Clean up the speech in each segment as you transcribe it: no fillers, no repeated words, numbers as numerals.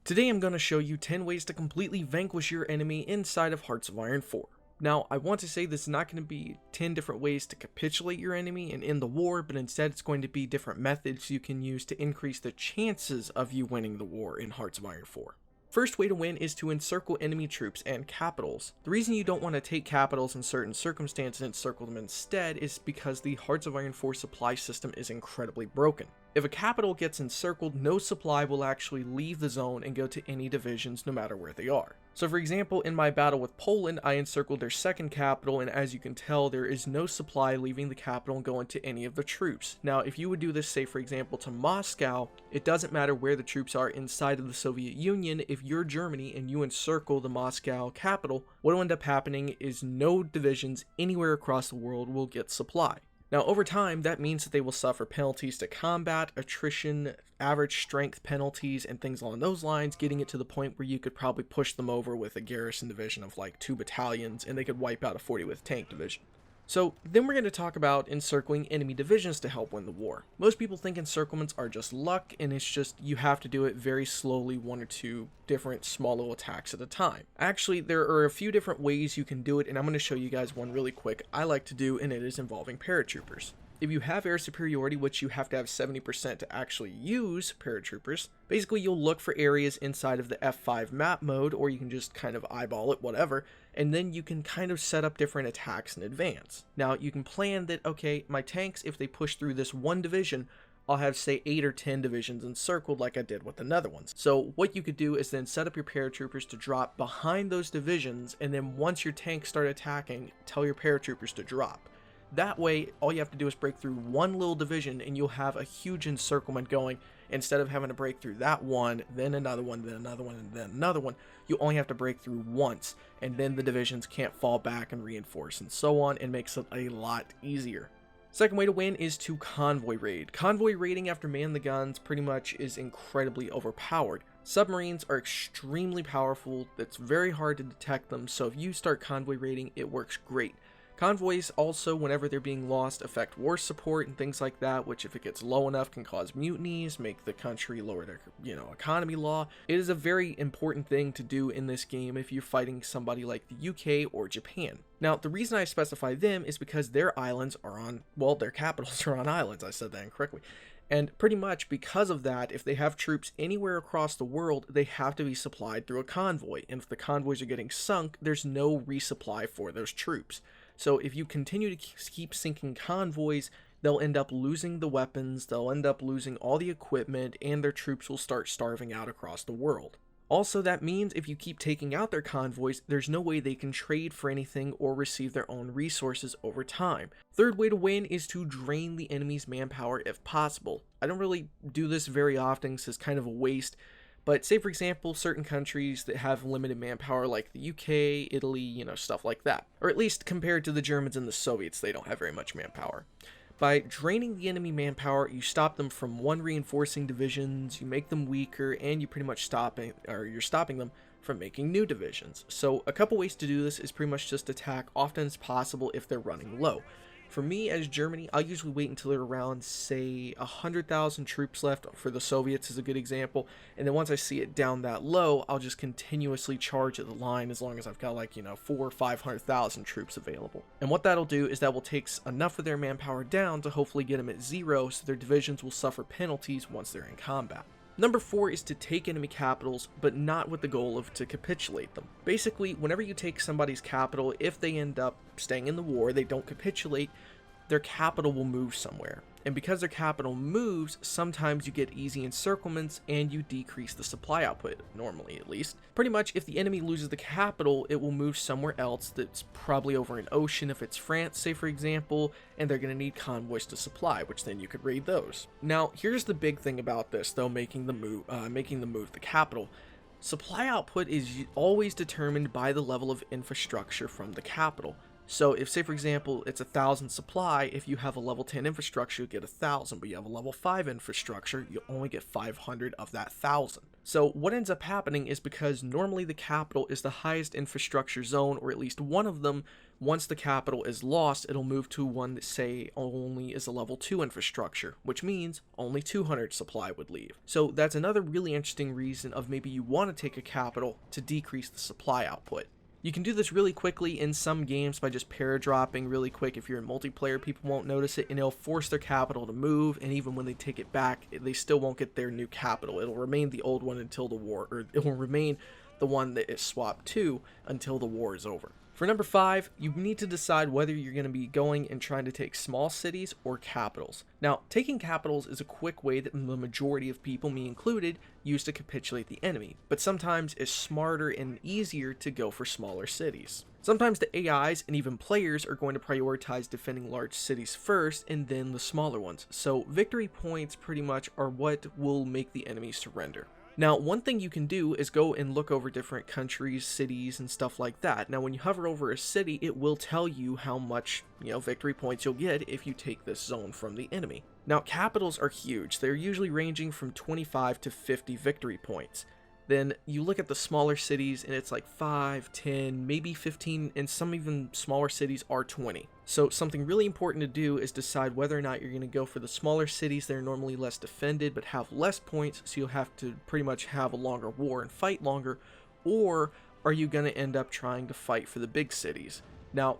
Today I'm going to show you 10 ways to completely vanquish your enemy inside of Hearts of Iron 4. Now, I want to say this is not going to be 10 different ways to capitulate your enemy and end the war, but instead it's going to be different methods you can use to increase the chances of you winning the war in Hearts of Iron 4. First way to win is to encircle enemy troops and capitals. The reason you don't want to take capitals in certain circumstances and encircle them instead is because the Hearts of Iron 4 supply system is incredibly broken. If a capital gets encircled, no supply will actually leave the zone and go to any divisions no matter where they are. So for example, in my battle with Poland, I encircled their second capital, and as you can tell, there is no supply leaving the capital and going to any of the troops. Now, if you would do this, say for example, to Moscow, it doesn't matter where the troops are inside of the Soviet Union. If you're Germany and you encircle the Moscow capital, what will end up happening is no divisions anywhere across the world will get supply. Now, over time, that means that they will suffer penalties to combat, attrition, average strength penalties, and things along those lines, getting it to the point where you could probably push them over with a garrison division of like 2 battalions, and they could wipe out a 40 with tank division. So then we're going to talk about encircling enemy divisions to help win the war. Most people think encirclements are just luck, and it's just you have to do it very slowly, 1 or 2 different small little attacks at a time. Actually, there are a few different ways you can do it, and I'm going to show you guys one really quick I like to do, and it is involving paratroopers. If you have air superiority, which you have to have 70% to actually use paratroopers, basically you'll look for areas inside of the F5 map mode, or you can just kind of eyeball it, whatever, and then you can kind of set up different attacks in advance. Now, you can plan that, okay, my tanks, if they push through this one division, I'll have, say, 8 or 10 divisions encircled like I did with another ones. So what you could do is then set up your paratroopers to drop behind those divisions, and then once your tanks start attacking, tell your paratroopers to drop. That way, all you have to do is break through one little division and you'll have a huge encirclement going. Instead of having to break through that one, then another one, then another one, and then another one, you only have to break through once, and then the divisions can't fall back and reinforce and so on, and makes it a lot easier. Second way to win is to convoy raid. Convoy raiding after man the guns pretty much is incredibly overpowered. Submarines are extremely powerful, it's very hard to detect them, so if you start convoy raiding, it works great. Convoys also, whenever they're being lost, affect war support and things like that, which if it gets low enough can cause mutinies, make the country lower their, economy law. It is a very important thing to do in this game if you're fighting somebody like the UK or Japan. Now, the reason I specify them is because their islands are on, well, their capitals are on islands, I said that incorrectly. And pretty much because of that, if they have troops anywhere across the world, they have to be supplied through a convoy. And if the convoys are getting sunk, there's no resupply for those troops. So if you continue to keep sinking convoys, they'll end up losing the weapons, they'll end up losing all the equipment, and their troops will start starving out across the world. Also, that means if you keep taking out their convoys, there's no way they can trade for anything or receive their own resources over time. Third way to win is to drain the enemy's manpower if possible. I don't really do this very often because it's kind of a waste. But say, for example, certain countries that have limited manpower like the UK, Italy, stuff like that. Or at least compared to the Germans and the Soviets, they don't have very much manpower. By draining the enemy manpower, you stop them from reinforcing divisions, you make them weaker, and you pretty much you're stopping them from making new divisions. So a couple ways to do this is pretty much just attack often as possible if they're running low. For me, as Germany, I'll usually wait until they're around, say, 100,000 troops left. For the Soviets is a good example. And then once I see it down that low, I'll just continuously charge at the line as long as I've got 400,000 or 500,000 troops available. And what that'll do is that will take enough of their manpower down to hopefully get them at 0, so their divisions will suffer penalties once they're in combat. Number 4 is to take enemy capitals, but not with the goal of to capitulate them. Basically, whenever you take somebody's capital, if they end up staying in the war, they don't capitulate, their capital will move somewhere. And because their capital moves, sometimes you get easy encirclements and you decrease the supply output, normally at least. Pretty much, if the enemy loses the capital, it will move somewhere else that's probably over an ocean if it's France, say for example, and they're going to need convoys to supply, which then you could raid those. Now, here's the big thing about this, though, making the move the capital. Supply output is always determined by the level of infrastructure from the capital. So if, say for example, it's 1,000 supply, if you have a level 10 infrastructure, you get 1,000, but you have a level 5 infrastructure, you only get 500 of that 1,000. So what ends up happening is, because normally the capital is the highest infrastructure zone, or at least one of them, once the capital is lost, it'll move to one that, say, only is a level 2 infrastructure, which means only 200 supply would leave. So that's another really interesting reason of maybe you want to take a capital to decrease the supply output. You can do this really quickly in some games by just paradropping really quick. If you're in multiplayer, people won't notice it, and it'll force their capital to move, and even when they take it back, they still won't get their new capital. It'll remain the old one until the war, or it will remain the one that is swapped to until the war is over. For number 5, you need to decide whether you're going to be going and trying to take small cities or capitals. Now, taking capitals is a quick way that the majority of people, me included, use to capitulate the enemy, but sometimes it's smarter and easier to go for smaller cities. Sometimes the AIs and even players are going to prioritize defending large cities first and then the smaller ones, so victory points pretty much are what will make the enemy surrender. Now, one thing you can do is go and look over different countries, cities, and stuff like that. Now, when you hover over a city, it will tell you how much, victory points you'll get if you take this zone from the enemy. Now, capitals are huge. They're usually ranging from 25 to 50 victory points. Then you look at the smaller cities and it's like 5, 10, maybe 15, and some even smaller cities are 20. So something really important to do is decide whether or not you're going to go for the smaller cities that are normally less defended but have less points, so you'll have to pretty much have a longer war and fight longer, or are you going to end up trying to fight for the big cities? Now,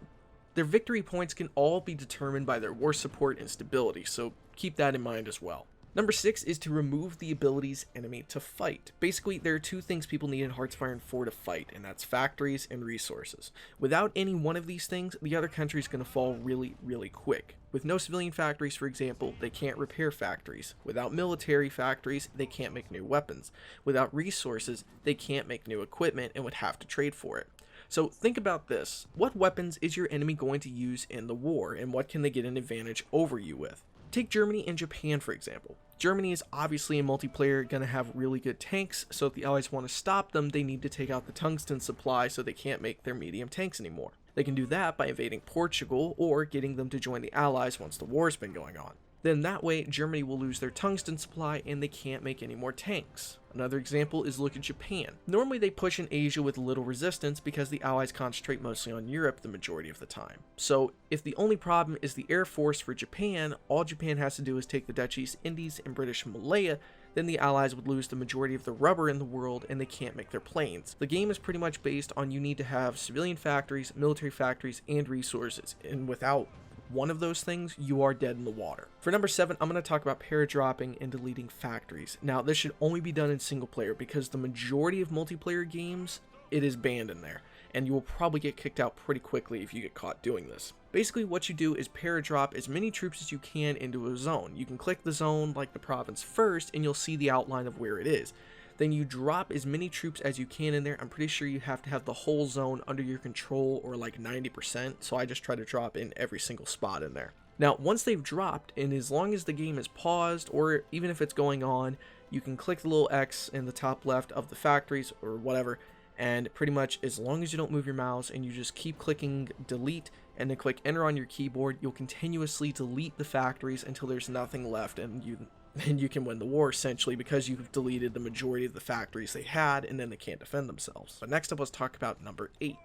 their victory points can all be determined by their war support and stability, so keep that in mind as well. Number 6 is to remove the abilities enemy to fight. Basically, there are two things people need in Hearts of Iron 4 to fight, and that's factories and resources. Without any one of these things, the other country is going to fall really, really quick. With no civilian factories, for example, they can't repair factories. Without military factories, they can't make new weapons. Without resources, they can't make new equipment and would have to trade for it. So think about this. What weapons is your enemy going to use in the war, and what can they get an advantage over you with? Take Germany and Japan, for example. Germany is obviously in multiplayer going to have really good tanks, so if the Allies want to stop them, they need to take out the tungsten supply so they can't make their medium tanks anymore. They can do that by invading Portugal or getting them to join the Allies once the war's been going on. Then that way, Germany will lose their tungsten supply and they can't make any more tanks. Another example is look at Japan. Normally they push in Asia with little resistance because the Allies concentrate mostly on Europe the majority of the time. So if the only problem is the air force for Japan, all Japan has to do is take the Dutch East Indies and British Malaya, then the Allies would lose the majority of the rubber in the world and they can't make their planes. The game is pretty much based on you need to have civilian factories, military factories, and resources, and without one of those things, you are dead in the water. For number 7, I'm going to talk about paradropping and deleting factories. Now, this should only be done in single player because the majority of multiplayer games, it is banned in there, and you will probably get kicked out pretty quickly if you get caught doing this. Basically, what you do is paradrop as many troops as you can into a zone. You can click the zone like the province first, and you'll see the outline of where it is. Then you drop as many troops as you can in there. I'm pretty sure you have to have the whole zone under your control, or like 90%, so I just try to drop in every single spot in there. Now, once they've dropped, and as long as the game is paused, or even if it's going on, you can click the little X in the top left of the factories, or whatever, and pretty much as long as you don't move your mouse and you just keep clicking delete and then click enter on your keyboard, you'll continuously delete the factories until there's nothing left, and you can win the war, essentially, because you've deleted the majority of the factories they had, and then they can't defend themselves. But next up, let's talk about number 8.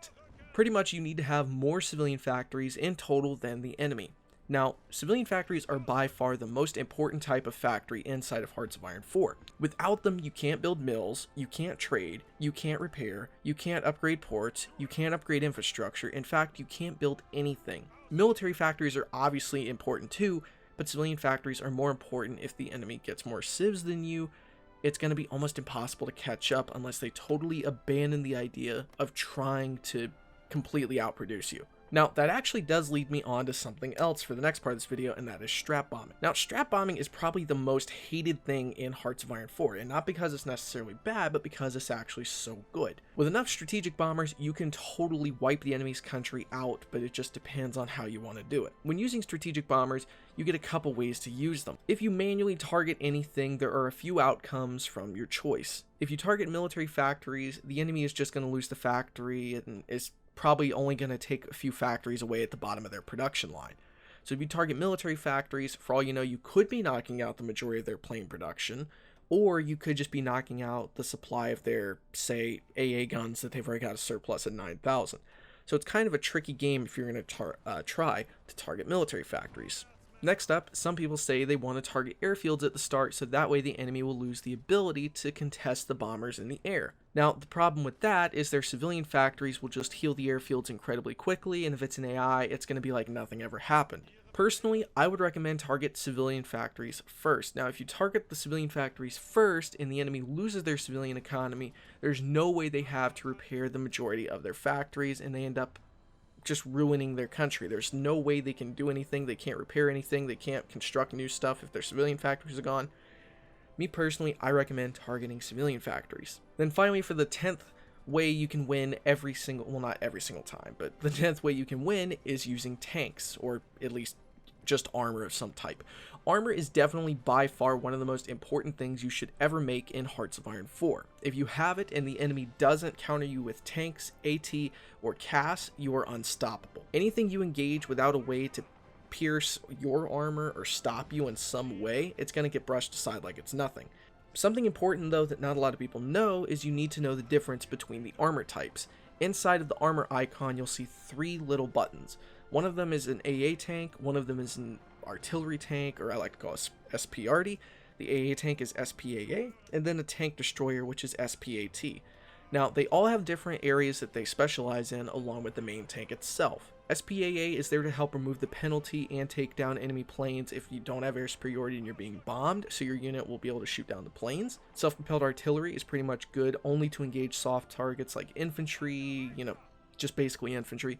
Pretty much you need to have more civilian factories in total than the enemy. Now, civilian factories are by far the most important type of factory inside of Hearts of Iron 4. Without them, you can't build mills, you can't trade, you can't repair, you can't upgrade ports, you can't upgrade infrastructure. In fact, you can't build anything. Military factories are obviously important too, but civilian factories are more important. If the enemy gets more civs than you, it's going to be almost impossible to catch up unless they totally abandon the idea of trying to completely outproduce you. Now, that actually does lead me on to something else for the next part of this video, and that is strap bombing. Now, strap bombing is probably the most hated thing in Hearts of Iron 4, and not because it's necessarily bad, but because it's actually so good. With enough strategic bombers, you can totally wipe the enemy's country out, but it just depends on how you want to do it. When using strategic bombers, you get a couple ways to use them. If you manually target anything, there are a few outcomes from your choice. If you target military factories, the enemy is just going to lose the factory and is probably only going to take a few factories away at the bottom of their production line. So if you target military factories, for all you know, you could be knocking out the majority of their plane production, or you could just be knocking out the supply of their, say, AA guns that they've already got a surplus at 9,000. So it's kind of a tricky game if you're going to try to target military factories. Next up, some people say they want to target airfields at the start so that way the enemy will lose the ability to contest the bombers in the air. Now, the problem with that is their civilian factories will just heal the airfields incredibly quickly, and if it's an AI, it's going to be like nothing ever happened. Personally, I would recommend target civilian factories first. Now, if you target the civilian factories first and the enemy loses their civilian economy, there's no way they have to repair the majority of their factories, and they end up just ruining their country. There's no way they can do anything. They can't repair anything. They can't construct new stuff if their civilian factories are gone. Me personally, I recommend targeting civilian factories. Then finally, for the 10th way you can win every single, well, not every single time, but the 10th way you can win is using tanks, or at least just armor of some type. Armor is definitely by far one of the most important things you should ever make in Hearts of Iron 4. If you have it and the enemy doesn't counter you with tanks, AT, or CAS, you are unstoppable. Anything you engage without a way to pierce your armor or stop you in some way, it's going to get brushed aside like it's nothing. Something important though that not a lot of people know is you need to know the difference between the armor types. Inside of the armor icon, you'll see 3 little buttons. One of them is an AA tank, one of them is an artillery tank, or I like to call it SPRT. The AA tank is SPAA, and then a tank destroyer, which is SPAT. Now, they all have different areas that they specialize in along with the main tank itself. SPAA is there to help remove the penalty and take down enemy planes if you don't have air superiority and you're being bombed, so your unit will be able to shoot down the planes. Self-propelled artillery is pretty much good only to engage soft targets like infantry, just basically infantry.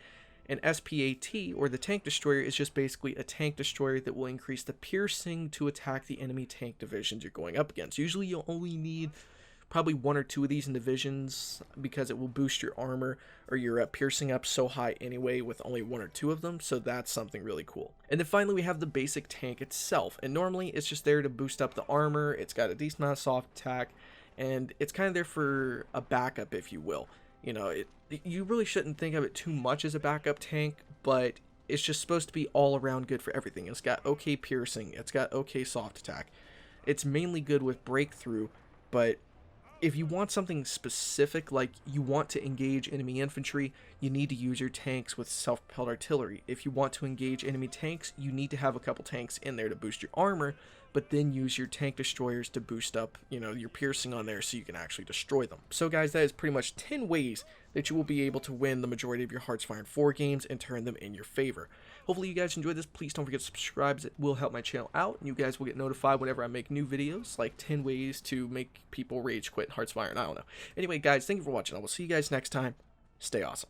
And SPAT, or the tank destroyer, is just basically a tank destroyer that will increase the piercing to attack the enemy tank divisions you're going up against. Usually you'll only need probably 1 or 2 of these in divisions because it will boost your armor or your piercing up so high anyway with only 1 or 2 of them, so that's something really cool. And then finally we have the basic tank itself, and normally it's just there to boost up the armor. It's got a decent amount of soft attack, and it's kind of there for a backup, if you will. You really shouldn't think of it too much as a backup tank, but it's just supposed to be all around good for everything. It's got okay piercing, it's got okay soft attack. It's mainly good with breakthrough, but if you want something specific, like you want to engage enemy infantry, you need to use your tanks with self-propelled artillery. If you want to engage enemy tanks, you need to have a couple tanks in there to boost your armor, but then use your tank destroyers to boost up, your piercing on there so you can actually destroy them. So guys, that is pretty much 10 ways that you will be able to win the majority of your Hearts of Iron 4 games and turn them in your favor. Hopefully you guys enjoyed this. Please don't forget to subscribe, as it will help my channel out, and you guys will get notified whenever I make new videos, like 10 ways to make people rage quit Hearts of Iron. I don't know. Anyway guys, thank you for watching. I will see you guys next time. Stay awesome.